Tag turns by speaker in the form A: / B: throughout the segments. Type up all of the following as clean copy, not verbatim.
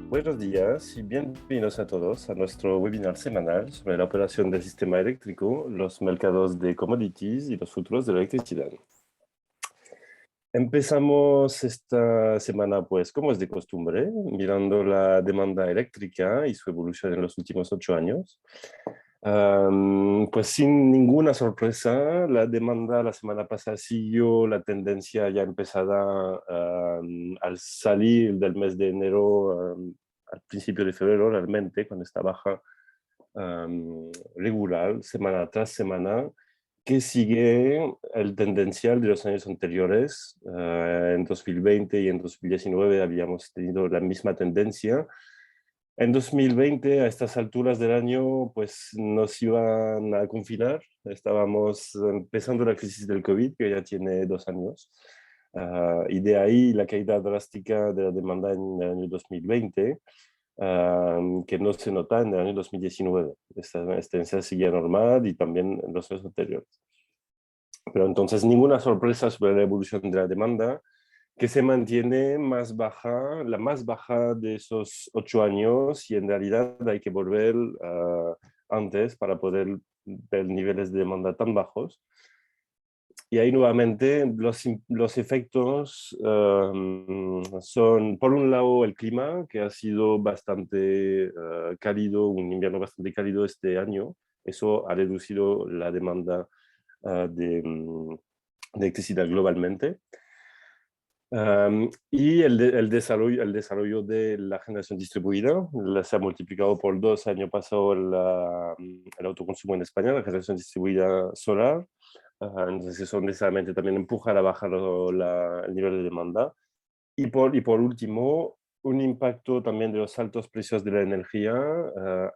A: Buenos días y bienvenidos a todos a nuestro webinar semanal sobre la operación del sistema eléctrico, los mercados de commodities y los futuros de la electricidad. Empezamos esta semana, pues, como es de costumbre, mirando la demanda eléctrica y su evolución en los últimos 8 años. Pues sin ninguna sorpresa, la demanda la semana pasada siguió la tendencia ya empezada al salir del mes de enero, al principio de febrero, realmente, con esta baja regular, semana tras semana, que sigue el tendencial de los años anteriores. En 2020 y en 2019 habíamos tenido la misma tendencia. En 2020, a estas alturas del año, pues nos iban a confinar. Estábamos empezando la crisis del COVID, que ya tiene 2 años. Y de ahí la caída drástica de la demanda en el año 2020, que no se nota en el año 2019. Esta tendencia seguía normal y también en los años anteriores. Pero entonces ninguna sorpresa sobre la evolución de la demanda, que se mantiene más baja, la más baja de esos 8 años, y en realidad hay que volver antes para poder ver niveles de demanda tan bajos. Y ahí nuevamente los efectos son, por un lado, el clima, que ha sido bastante cálido, un invierno bastante cálido este año. Eso ha reducido la demanda de electricidad globalmente. Y el desarrollo de la generación distribuida se ha multiplicado por 2 año pasado el autoconsumo en España, la generación distribuida solar. Entonces eso necesariamente también empuja a la baja el nivel de demanda. Y por último, un impacto también de los altos precios de la energía.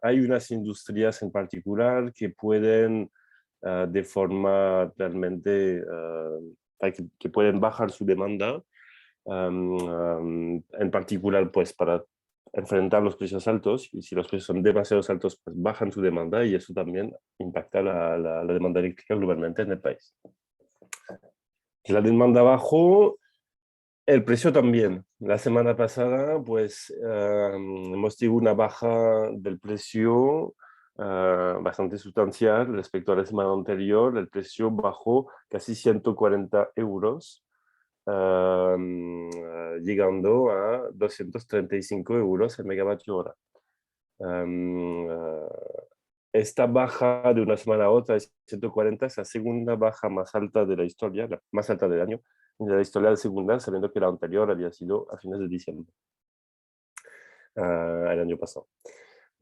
A: Hay unas industrias en particular que pueden de forma realmente que pueden bajar su demanda, en particular pues para enfrentar los precios altos, y si los precios son demasiado altos pues bajan su demanda, y eso también impacta la demanda eléctrica globalmente en el país. Si la demanda bajó, el precio también. La semana pasada pues hemos tenido una baja del precio bastante sustancial respecto a la semana anterior. El precio bajó casi 140 euros, llegando a 235 euros el megavatio hora. Esta baja de una semana a otra de 140 es la segunda baja más alta de la historia, la más alta del año, de la historia del segundo, sabiendo que la anterior había sido a fines de diciembre, el año pasado.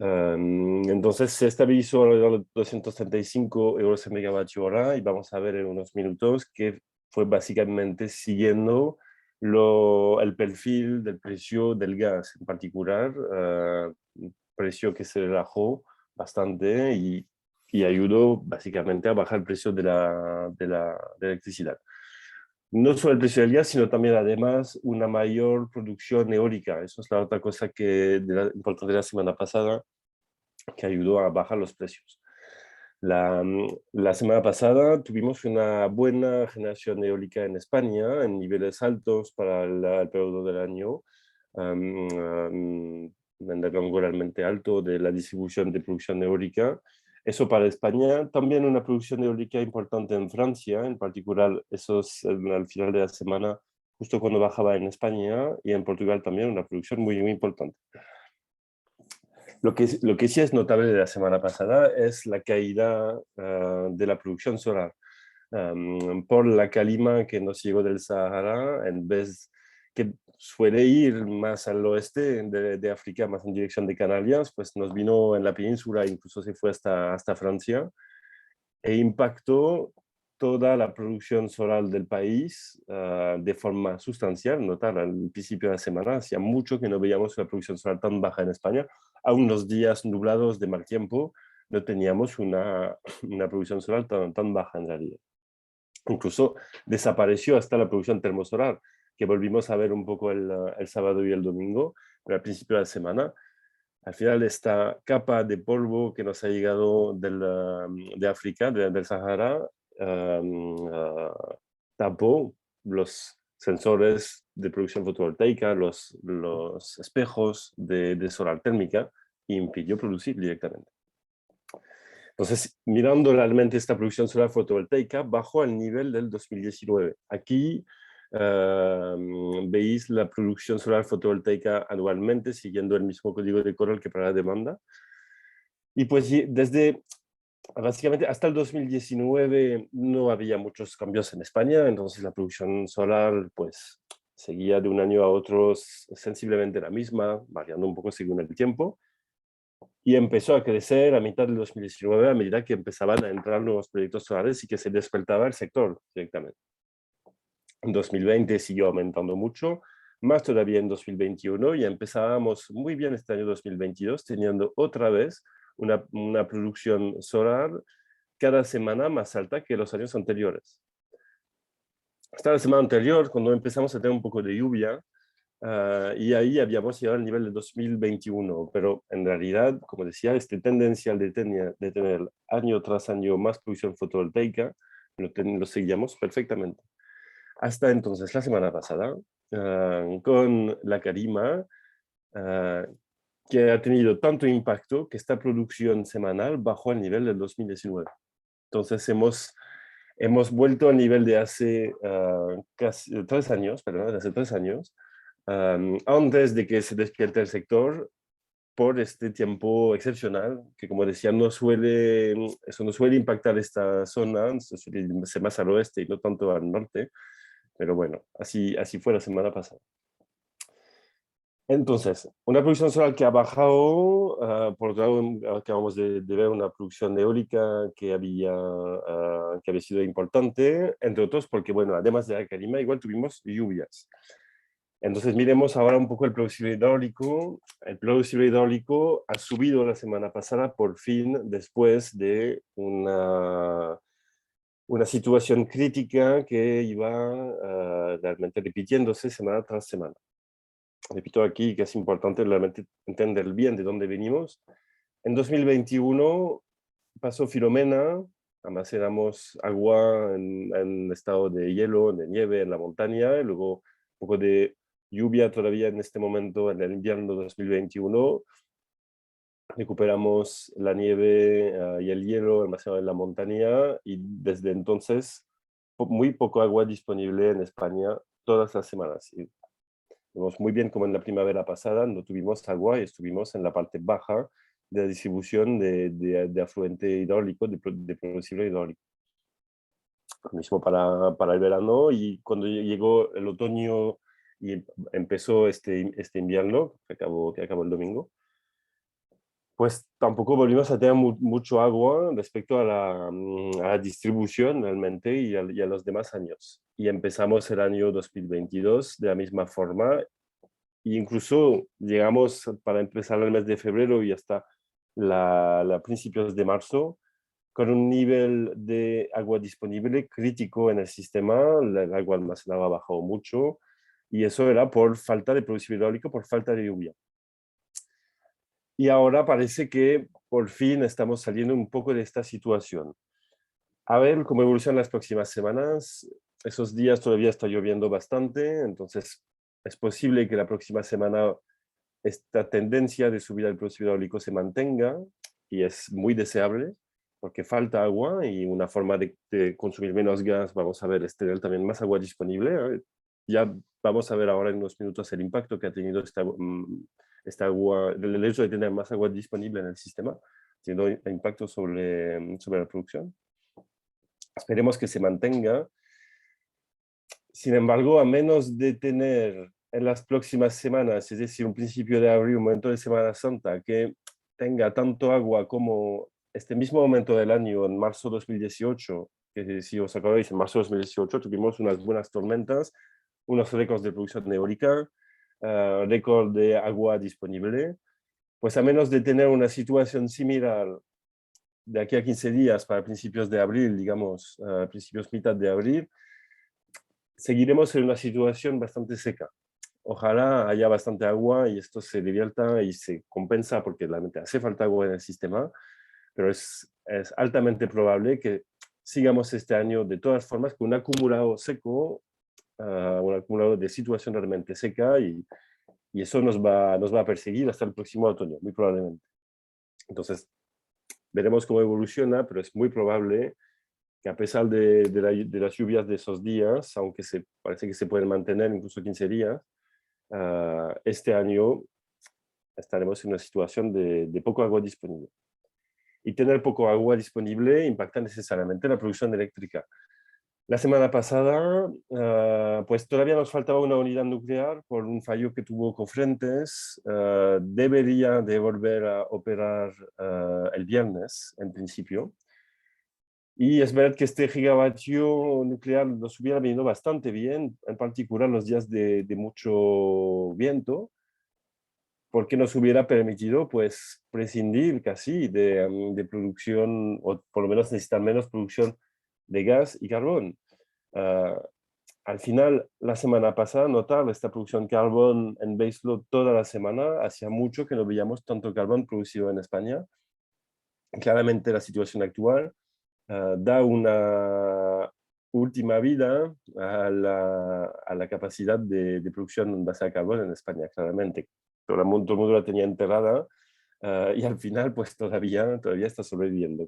A: Entonces se estabilizó alrededor de 235 euros el megavatio hora, y vamos a ver en unos minutos que fue básicamente siguiendo el perfil del precio del gas en particular, un precio que se relajó bastante y ayudó básicamente a bajar el precio de la electricidad. No solo el precio del gas, sino también además una mayor producción eólica. Eso es la otra cosa importante de la semana pasada, que ayudó a bajar los precios. La semana pasada tuvimos una buena generación eólica en España, en niveles altos para el periodo del año, en el rango realmente alto de la distribución de producción eólica. Eso para España. También una producción eólica importante en Francia, en particular, eso es al final de la semana, justo cuando bajaba en España, y en Portugal también una producción muy, muy importante. Lo que sí es notable de la semana pasada es la caída de la producción solar. Por la calima que nos llegó del Sahara, en vez que suele ir más al oeste de África, más en dirección de Canarias, pues nos vino en la península, incluso se fue hasta Francia, e impactó toda la producción solar del país de forma sustancial. Notar al principio de la semana, hacía mucho que no veíamos una producción solar tan baja en España. Aún los días nublados de mal tiempo no teníamos una producción solar tan baja en realidad. Incluso desapareció hasta la producción termosolar, que volvimos a ver un poco el sábado y el domingo, pero al principio de la semana. Al final, esta capa de polvo que nos ha llegado de África, del Sahara, tapó sensores de producción fotovoltaica, los espejos de solar térmica, y impidió producir directamente. Entonces, mirando realmente esta producción solar fotovoltaica, bajó al nivel del 2019. Aquí veis la producción solar fotovoltaica anualmente, siguiendo el mismo código de Corral que para la demanda. Y pues desde, básicamente, hasta el 2019 no había muchos cambios en España, entonces la producción solar pues seguía de un año a otro sensiblemente la misma, variando un poco según el tiempo. Y empezó a crecer a mitad del 2019 a medida que empezaban a entrar nuevos proyectos solares y que se despertaba el sector directamente. En 2020 siguió aumentando mucho, más todavía en 2021, y empezábamos muy bien este año 2022, teniendo otra vez una producción solar cada semana más alta que los años anteriores. Hasta la semana anterior, cuando empezamos a tener un poco de lluvia, y ahí habíamos llegado al nivel de 2021, pero en realidad, como decía, este tendencial de tener año tras año más producción fotovoltaica, lo seguíamos perfectamente. Hasta entonces, la semana pasada, con la Carima, que ha tenido tanto impacto que esta producción semanal bajó al nivel del 2019. Entonces hemos vuelto al nivel de hace casi 3 años, perdón, de hace 3 años, antes de que se despierte el sector por este tiempo excepcional, que como decía, eso no suele impactar esta zona, suele ser más al oeste y no tanto al norte, pero bueno, así fue la semana pasada. Entonces, una producción solar que ha bajado, por otro lado, acabamos de ver una producción eólica que había sido importante, entre otros porque, bueno, además de la Carima, igual tuvimos lluvias. Entonces, miremos ahora un poco el plausible hidráulico. El plausible hidráulico ha subido la semana pasada, por fin, después de una situación crítica que iba realmente repitiéndose semana tras semana. Repito aquí que es importante realmente entender bien de dónde venimos. En 2021 pasó Filomena, almacenamos agua en estado de hielo, de nieve en la montaña, y luego un poco de lluvia todavía en este momento, en el invierno 2021. Recuperamos la nieve y el hielo almacenado en la montaña, y desde entonces muy poco agua disponible en España todas las semanas. Y vemos muy bien como en la primavera pasada no tuvimos agua y estuvimos en la parte baja de la distribución de afluente hidráulico, de plausible hidráulico. Lo mismo para el verano, y cuando llegó el otoño y empezó este invierno, que acabó el domingo, pues tampoco volvimos a tener mucho agua respecto a la distribución realmente y a los demás años. Y empezamos el año 2022 de la misma forma. E incluso llegamos para empezar el mes de febrero y hasta principios de marzo con un nivel de agua disponible crítico en el sistema. El agua almacenada ha bajado mucho, y eso era por falta de producción hidráulica, por falta de lluvia. Y ahora parece que por fin estamos saliendo un poco de esta situación. A ver cómo evolucionan las próximas semanas. Esos días todavía está lloviendo bastante, entonces es posible que la próxima semana esta tendencia de subida del producto hidráulico se mantenga, y es muy deseable porque falta agua, y una forma de consumir menos gas, vamos a ver, es tener también más agua disponible. Ya vamos a ver ahora en unos minutos el impacto que ha tenido esta agua, el hecho de tener más agua disponible en el sistema, teniendo impacto sobre la producción. Esperemos que se mantenga. Sin embargo, a menos de tener en las próximas semanas, es decir, un principio de abril, un momento de Semana Santa, que tenga tanto agua como este mismo momento del año, en marzo 2018, que si os acordáis, en marzo 2018 tuvimos unas buenas tormentas, unos récords de producción eólica, récord de agua disponible. Pues a menos de tener una situación similar de aquí a 15 días para principios de abril, digamos, principios mitad de abril, seguiremos en una situación bastante seca. Ojalá haya bastante agua y esto se divierta y se compensa, porque realmente hace falta agua en el sistema, pero es altamente probable que sigamos este año de todas formas con un acumulado seco un acumulador de situación realmente seca y eso nos va a perseguir hasta el próximo otoño, muy probablemente. Entonces, veremos cómo evoluciona, pero es muy probable que a pesar de las lluvias de esos días, aunque parece que se pueden mantener incluso 15 días, este año estaremos en una situación de poco agua disponible. Y tener poco agua disponible impacta necesariamente la producción eléctrica. La semana pasada, pues todavía nos faltaba una unidad nuclear por un fallo que tuvo Cofrentes. Debería de volver a operar el viernes, en principio. Y es verdad que este gigavatio nuclear nos hubiera venido bastante bien, en particular los días de mucho viento, porque nos hubiera permitido pues prescindir casi de producción, o por lo menos necesitar menos producción de gas y carbón. Ah, al final, la semana pasada, notar esta producción de carbón en baseload toda la semana, hacía mucho que no veíamos tanto carbón producido en España. Claramente la situación actual da una última vida a la capacidad de producción basada en carbón en España, claramente. Todo el mundo la tenía enterrada y al final pues todavía está sobreviviendo.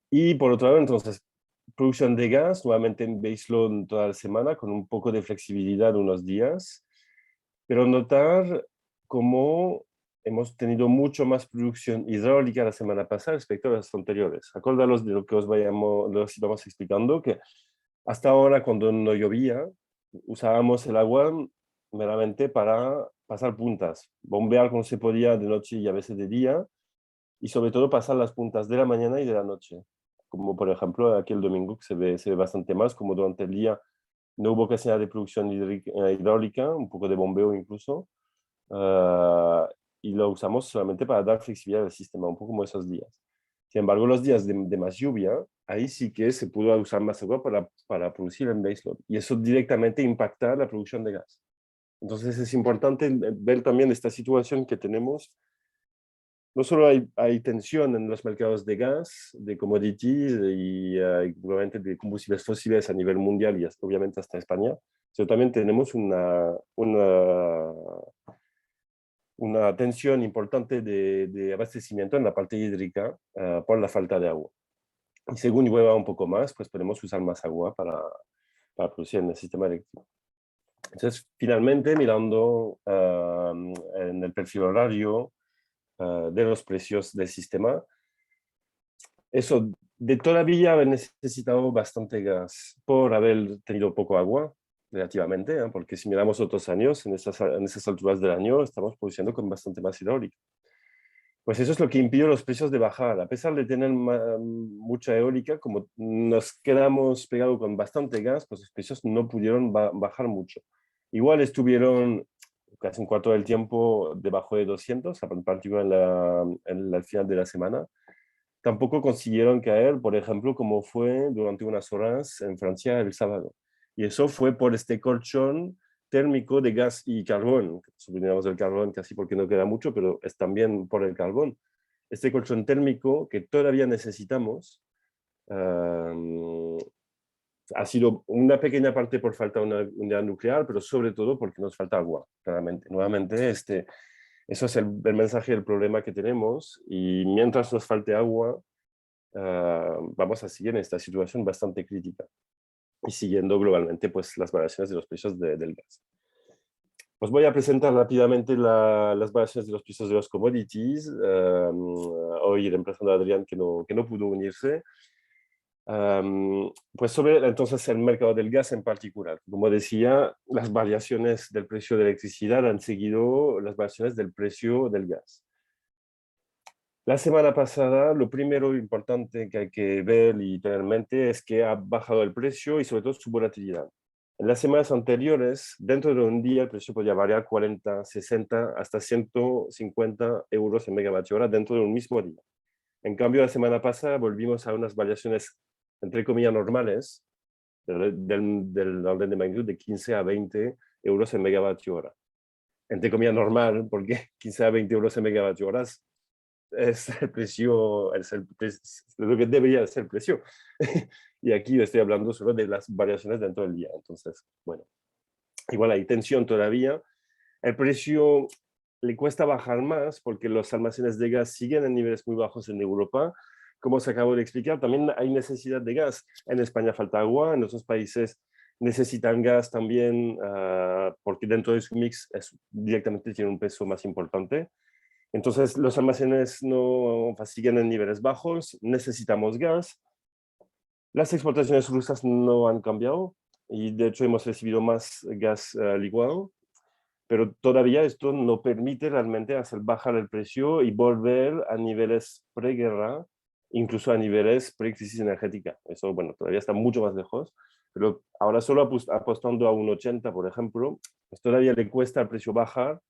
A: Y por otro lado, entonces, producción de gas, nuevamente en baseload toda la semana, con un poco de flexibilidad unos días, pero notar cómo hemos tenido mucho más producción hidráulica la semana pasada respecto a las anteriores. Acordaros de lo que os íbamos explicando, que hasta ahora cuando no llovía, usábamos el agua meramente para pasar puntas, bombear como se podía de noche y a veces de día, y sobre todo pasar las puntas de la mañana y de la noche, como por ejemplo aquí el domingo que se ve bastante más, como durante el día no hubo casi nada de producción hidráulica, un poco de bombeo incluso, y lo usamos solamente para dar flexibilidad al sistema, un poco como esos días. Sin embargo, los días de más lluvia, ahí sí que se pudo usar más agua para producir en baseload, y eso directamente impacta la producción de gas. Entonces es importante ver también esta situación que tenemos. No solo hay tensión en los mercados de gas, de commodities y obviamente de combustibles fósiles a nivel mundial y obviamente hasta España, sino también tenemos una tensión importante de abastecimiento en la parte hídrica por la falta de agua. Y según llueva un poco más, pues podemos usar más agua para producir en el sistema eléctrico. Entonces, finalmente, mirando en el perfil horario, de los precios del sistema. Eso, de todavía haber necesitado bastante gas por haber tenido poco agua, relativamente, ¿eh? Porque si miramos otros años, en esas alturas del año, estamos produciendo con bastante más hidráulica. Pues eso es lo que impidió los precios de bajar. A pesar de tener mucha eólica, como nos quedamos pegados con bastante gas, pues los precios no pudieron bajar mucho. Igual estuvieron casi un cuarto del tiempo debajo de 200, en particular al final de la semana. Tampoco consiguieron caer, por ejemplo, como fue durante unas horas en Francia el sábado. Y eso fue por este colchón térmico de gas y carbón. Suponemos el carbón casi porque no queda mucho, pero es también por el carbón. Este colchón térmico que todavía necesitamos ha sido una pequeña parte por falta de una unidad nuclear, pero sobre todo porque nos falta agua, claramente. Nuevamente, eso es el mensaje del problema que tenemos, y mientras nos falte agua, vamos a seguir en esta situación bastante crítica y siguiendo globalmente pues, las variaciones de los precios del gas. Os voy a presentar rápidamente las variaciones de los precios de los commodities. Hoy reemplazando a Adrián que no pudo unirse. Pues sobre entonces el mercado del gas en particular. Como decía, las variaciones del precio de electricidad han seguido las variaciones del precio del gas. La semana pasada, lo primero importante que hay que ver y tener en mente es que ha bajado el precio y sobre todo su volatilidad. En las semanas anteriores, dentro de un día, el precio podía variar 40, 60, hasta 150 euros en megavatio hora dentro de un mismo día. En cambio, la semana pasada volvimos a unas variaciones, entre comillas, normales, del orden de magnitud de 15 a 20 euros en megavatio hora. Entre comillas, normal, porque 15 a 20 euros en megavatio hora es el precio, es lo que debería ser el precio. y aquí estoy hablando solo de las variaciones dentro del día. Entonces, bueno, igual hay tensión todavía. El precio le cuesta bajar más porque los almacenes de gas siguen en niveles muy bajos en Europa. Como se acabó de explicar, también hay necesidad de gas. En España falta agua, en otros países necesitan gas también porque dentro de su mix directamente tiene un peso más importante. Entonces los almacenes no siguen en niveles bajos, necesitamos gas. Las exportaciones rusas no han cambiado y de hecho hemos recibido más gas licuado, pero todavía esto no permite realmente hacer bajar el precio y volver a niveles preguerra, incluso a niveles pre-crisis energética. Eso, bueno, todavía está mucho más lejos, pero ahora solo apostando a un 80, por ejemplo, pues todavía le cuesta al precio bajar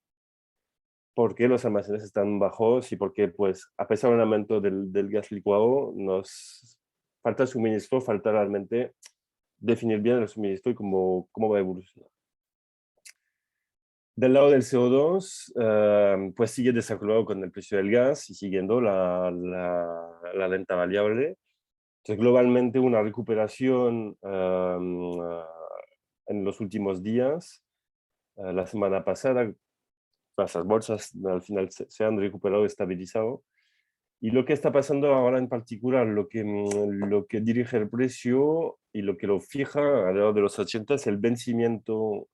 A: porque los almacenes están bajos y porque, pues, a pesar del aumento del gas licuado, nos falta suministro, falta realmente definir bien el suministro y cómo va a evolucionar. Del lado del CO2, pues sigue desacuerdo con el precio del gas y siguiendo la renta variable. Entonces, globalmente una recuperación en los últimos días. La semana pasada, las bolsas al final se han recuperado y estabilizado. Y lo que está pasando ahora en particular, lo que dirige el precio y lo que lo fija alrededor de los 80 es el vencimiento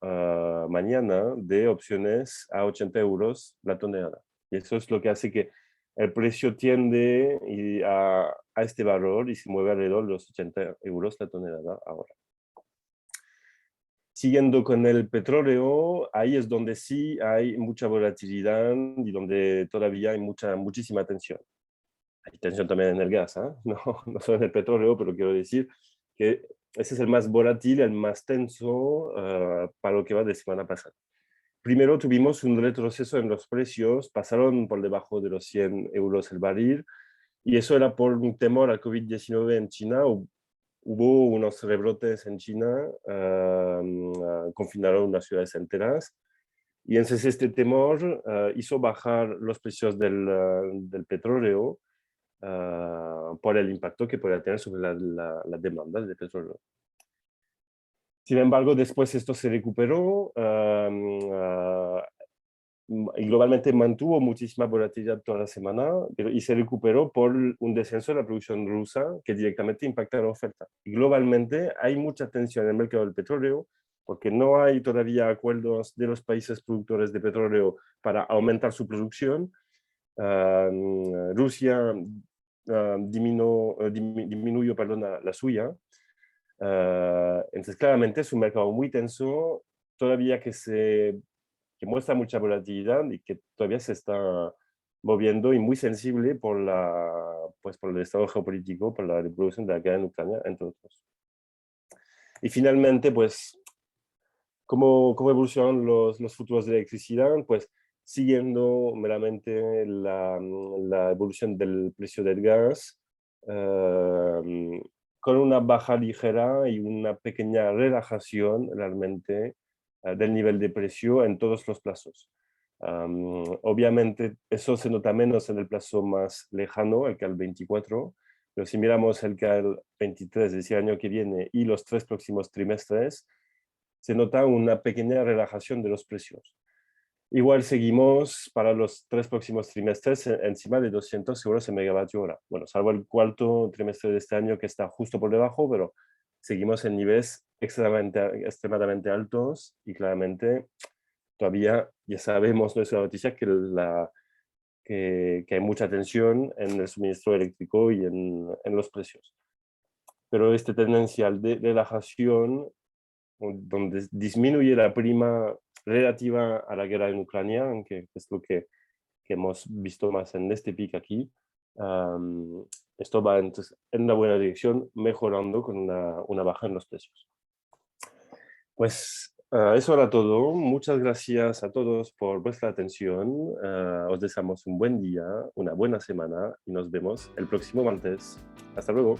A: mañana de opciones a 80 euros la tonelada. Y eso es lo que hace que el precio tiende a este valor y se mueve alrededor de los 80 euros la tonelada ahora. Siguiendo con el petróleo, ahí es donde sí hay mucha volatilidad y donde todavía hay muchísima tensión. Hay tensión también en el gas, no solo en el petróleo, pero quiero decir que ese es el más volátil, el más tenso para lo que va de semana pasada. Primero tuvimos un retroceso en los precios, pasaron por debajo de los 100 euros el barril, y eso era por un temor al COVID-19 en China. Hubo unos rebrotes en China, confinaron unas ciudades enteras, y entonces este temor hizo bajar los precios del petróleo, por el impacto que podría tener sobre la demanda de petróleo. Sin embargo, después esto se recuperó y globalmente mantuvo muchísima volatilidad toda la semana, y se recuperó por un descenso de la producción rusa que directamente impacta la oferta. Y globalmente hay mucha tensión en el mercado del petróleo porque no hay todavía acuerdos de los países productores de petróleo para aumentar su producción. Rusia disminuyó la suya. Entonces, claramente es un mercado muy tenso, todavía que muestra mucha volatilidad y que todavía se está moviendo y muy sensible pues por el estado geopolítico, por la reproducción de la guerra en Ucrania, entre otros. Y finalmente, pues, ¿cómo evolucionan los futuros de electricidad? Pues siguiendo meramente la evolución del precio del gas, con una baja ligera y una pequeña relajación realmente del nivel de precio en todos los plazos. Obviamente eso se nota menos en el plazo más lejano, el que al 24, pero si miramos el que al 23 de ese año que viene y los 3 próximos trimestres, se nota una pequeña relajación de los precios. Igual seguimos para los 3 próximos trimestres encima de 200 euros el megavatio hora. Bueno, salvo el cuarto trimestre de este año que está justo por debajo, pero seguimos en niveles extremadamente altos y claramente todavía ya sabemos nuestra noticia que hay mucha tensión en el suministro eléctrico y en los precios. Pero esta tendencia de relajación, donde disminuye la prima relativa a la guerra en Ucrania, que es lo que hemos visto más en este pic aquí, esto va entonces en una buena dirección, mejorando con una baja en los precios. Pues eso era todo. Muchas gracias a todos por vuestra atención. Os deseamos un buen día, una buena semana y nos vemos el próximo martes. Hasta luego.